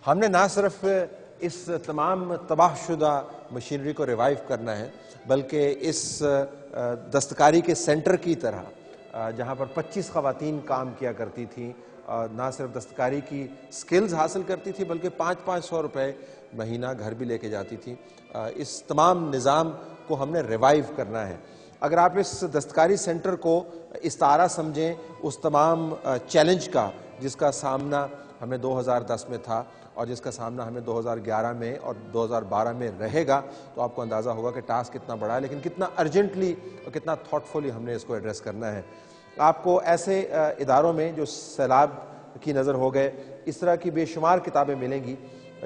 ہم نے نہ صرف اس تمام تباہ شدہ مشینری کو ریوائیو کرنا ہے بلکہ اس دستکاری کے سینٹر کی طرح جہاں پر 25 خواتین کام کیا کرتی تھیں اور نہ صرف دستکاری کی سکلز حاصل کرتی تھی بلکہ 500 روپے مہینہ گھر بھی لے کے جاتی تھی، اس تمام نظام کو ہم نے ریوائیو کرنا ہے۔ اگر آپ اس دستکاری سینٹر کو استعارہ سمجھیں اس تمام چیلنج کا جس کا سامنا ہمیں 2010 میں تھا اور جس کا سامنا ہمیں 2011 میں اور 2012 میں رہے گا، تو آپ کو اندازہ ہوگا کہ ٹاسک کتنا بڑا ہے، لیکن کتنا ارجنٹلی اور کتنا تھاٹفلی ہم نے اس کو ایڈریس کرنا ہے۔ آپ کو ایسے اداروں میں جو سیلاب کی نظر ہو گئے، اس طرح کی بے شمار کتابیں ملیں گی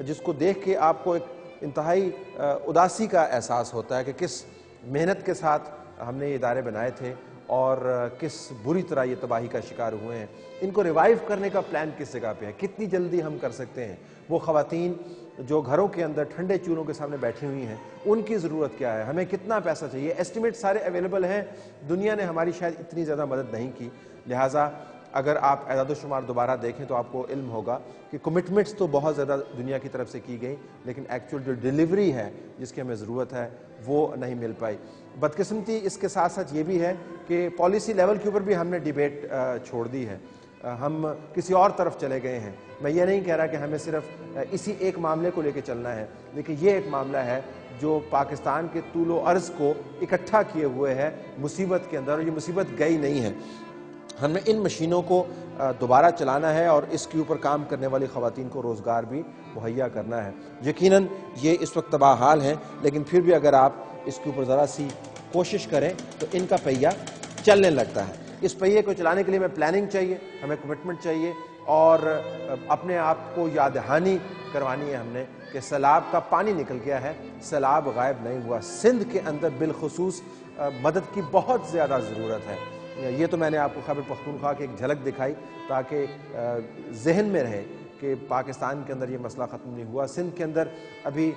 جس کو دیکھ کے آپ کو ایک انتہائی اداسی کا احساس ہوتا ہے کہ کس محنت کے ساتھ ہم نے یہ ادارے بنائے تھے اور کس بری طرح یہ تباہی کا شکار ہوئے ہیں۔ ان کو ریوائیو کرنے کا پلان کس جگہ پہ ہے، کتنی جلدی ہم کر سکتے ہیں۔ وہ خواتین جو گھروں کے اندر ٹھنڈے چولہوں کے سامنے بیٹھی ہوئی ہیں، ان کی ضرورت کیا ہے، ہمیں کتنا پیسہ چاہیے، ایسٹیمیٹ سارے اویلیبل ہیں۔ دنیا نے ہماری شاید اتنی زیادہ مدد نہیں کی، لہٰذا اگر آپ اعداد و شمار دوبارہ دیکھیں تو آپ کو علم ہوگا کہ کمٹمنٹس تو بہت زیادہ دنیا کی طرف سے کی گئی، لیکن ایکچوئل جو ڈیلیوری ہے جس کی ہمیں ضرورت ہے وہ نہیں مل پائی۔ بدقسمتی اس کے ساتھ ساتھ یہ بھی ہے کہ پالیسی لیول کے اوپر بھی ہم نے ڈیبیٹ چھوڑ دی ہے، ہم کسی اور طرف چلے گئے ہیں۔ میں یہ نہیں کہہ رہا کہ ہمیں صرف اسی ایک معاملے کو لے کے چلنا ہے، لیکن یہ ایک معاملہ ہے جو پاکستان کے طول و عرض کو اکٹھا کیے ہوئے ہے مصیبت کے اندر، اور یہ مصیبت گئی نہیں ہے۔ ہمیں ان مشینوں کو دوبارہ چلانا ہے اور اس کے اوپر کام کرنے والی خواتین کو روزگار بھی مہیا کرنا ہے۔ یقیناً یہ اس وقت تباہ حال ہیں، لیکن پھر بھی اگر آپ اس کے اوپر ذرا سی کوشش کریں تو ان کا پہیہ چلنے لگتا ہے۔ اس پہیے کو چلانے کے لیے ہمیں پلاننگ چاہیے، ہمیں کمٹمنٹ چاہیے، اور اپنے آپ کو یاد دہانی کروانی ہے ہم نے کہ سیلاب کا پانی نکل گیا ہے، سیلاب غائب نہیں ہوا۔ سندھ کے اندر بالخصوص مدد کی بہت زیادہ ضرورت ہے۔ یہ تو میں نے آپ کو خیبر پختونخوا کی ایک جھلک دکھائی تاکہ ذہن میں رہے کہ پاکستان کے اندر یہ مسئلہ ختم نہیں ہوا۔ سندھ کے اندر ابھی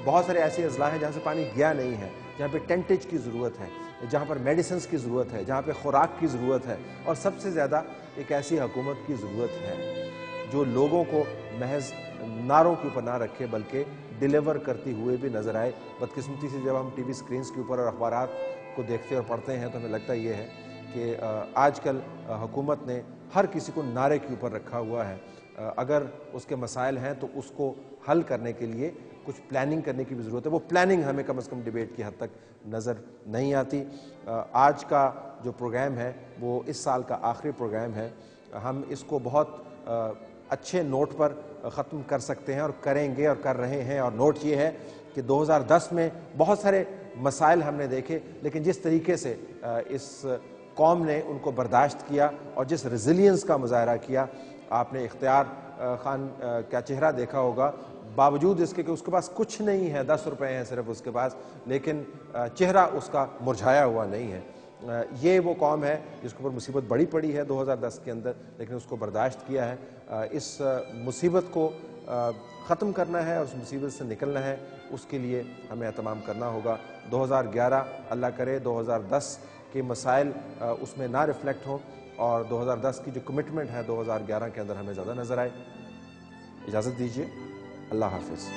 بہت سارے ایسے اضلاع ہیں جہاں سے پانی گیا نہیں ہے، جہاں پہ ٹینٹیج کی ضرورت ہے، جہاں پر میڈیسنز کی ضرورت ہے، جہاں پہ خوراک کی ضرورت ہے، اور سب سے زیادہ ایک ایسی حکومت کی ضرورت ہے جو لوگوں کو محض نعروں کے اوپر نہ رکھے بلکہ ڈیلیور کرتی ہوئے بھی نظر آئے۔ بدقسمتی سے جب ہم ٹی وی سکرینز کے اوپر اور اخبارات کو دیکھتے اور پڑھتے ہیں تو ہمیں لگتا یہ ہے کہ آج کل حکومت نے ہر کسی کو نعرے کے اوپر رکھا ہوا ہے۔ اگر اس کے مسائل ہیں تو اس کو حل کرنے کے لیے کچھ پلاننگ کرنے کی بھی ضرورت ہے۔ وہ پلاننگ ہمیں کم از کم ڈیبیٹ کی حد تک نظر نہیں آتی۔ آج کا جو پروگرام ہے وہ اس سال کا آخری پروگرام ہے۔ ہم اس کو بہت اچھے نوٹ پر ختم کر سکتے ہیں اور کریں گے اور کر رہے ہیں، اور نوٹ یہ ہے کہ 2010 میں بہت سارے مسائل ہم نے دیکھے، لیکن جس طریقے سے اس قوم نے ان کو برداشت کیا اور جس ریزیلینس کا مظاہرہ کیا، آپ نے اختیار خان کا چہرہ دیکھا ہوگا، باوجود اس کے کہ اس کے پاس کچھ نہیں ہے، 10 روپے ہیں صرف اس کے پاس، لیکن چہرہ اس کا مرجھایا ہوا نہیں ہے۔ یہ وہ قوم ہے جس کے اوپر مصیبت بڑی پڑی ہے 2010 کے اندر، لیکن اس کو برداشت کیا ہے۔ اس مصیبت کو ختم کرنا ہے اور اس مصیبت سے نکلنا ہے، اس کے لیے ہمیں اہتمام کرنا ہوگا۔ 2011 اللہ کرے 2010 کے مسائل اس میں نہ ریفلیکٹ ہوں، اور 2010 کی جو کمٹمنٹ ہے 2011 کے اندر ہمیں زیادہ نظر آئے۔ اجازت دیجیے، اللہ حافظ۔